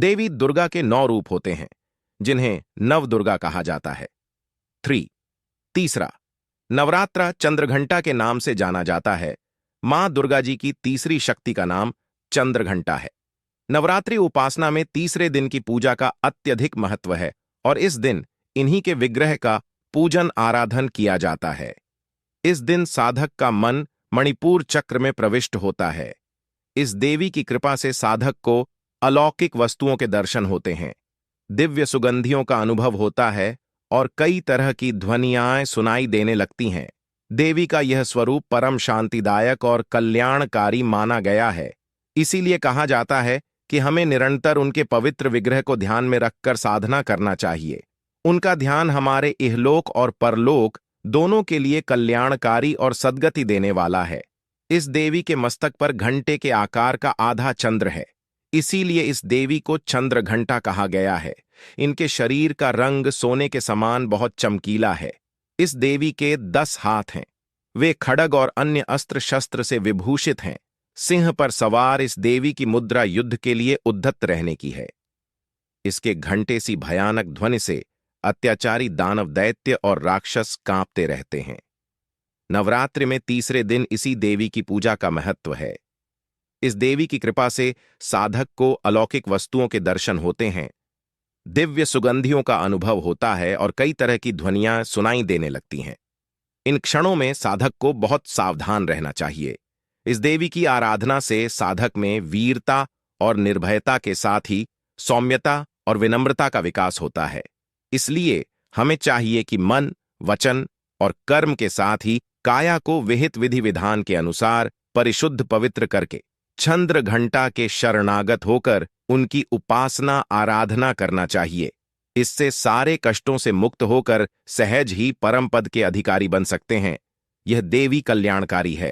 देवी दुर्गा के 9 रूप होते हैं, जिन्हें नव दुर्गा कहा जाता है। 3 तीसरा, नवरात्रा चंद्रघंटा के नाम से जाना जाता है। मां दुर्गा जी की तीसरी शक्ति का नाम चंद्रघंटा है। नवरात्रि उपासना में तीसरे दिन की पूजा का अत्यधिक महत्व है और इस दिन इन्हीं के विग्रह का पूजन आराधन किया जाता है। इस दिन साधक का मन मणिपुर चक्र में प्रविष्ट होता है। इस देवी की कृपा से साधक को अलौकिक वस्तुओं के दर्शन होते हैं, दिव्य सुगंधियों का अनुभव होता है और कई तरह की ध्वनियाएं सुनाई देने लगती हैं। देवी का यह स्वरूप परम शांतिदायक और कल्याणकारी माना गया है। इसीलिए कहा जाता है कि हमें निरंतर उनके पवित्र विग्रह को ध्यान में रखकर साधना करना चाहिए। उनका ध्यान हमारे इहलोक और परलोक दोनों के लिए कल्याणकारी और सद्गति देने वाला है। इस देवी के मस्तक पर घंटे के आकार का आधा चंद्र है, इसीलिए इस देवी को चंद्रघंटा कहा गया है। इनके शरीर का रंग सोने के समान बहुत चमकीला है। इस देवी के 10 हाथ हैं। वे खड्ग और अन्य अस्त्र शस्त्र से विभूषित हैं। सिंह पर सवार इस देवी की मुद्रा युद्ध के लिए उद्यत रहने की है। इसके घंटे सी भयानक ध्वनि से अत्याचारी दानव दैत्य और राक्षस कांपते रहते हैं। नवरात्रि में तीसरे दिन इसी देवी की पूजा का महत्व है। इस देवी की कृपा से साधक को अलौकिक वस्तुओं के दर्शन होते हैं, दिव्य सुगंधियों का अनुभव होता है और कई तरह की ध्वनियां सुनाई देने लगती हैं। इन क्षणों में साधक को बहुत सावधान रहना चाहिए। इस देवी की आराधना से साधक में वीरता और निर्भयता के साथ ही सौम्यता और विनम्रता का विकास होता है। इसलिए हमें चाहिए कि मन, वचन और कर्म के साथ ही काया को विहित विधि विधान के अनुसार परिशुद्ध पवित्र करके चंद्रघंटा के शरणागत होकर उनकी उपासना आराधना करना चाहिए। इससे सारे कष्टों से मुक्त होकर सहज ही परम पद के अधिकारी बन सकते हैं। यह देवी कल्याणकारी है।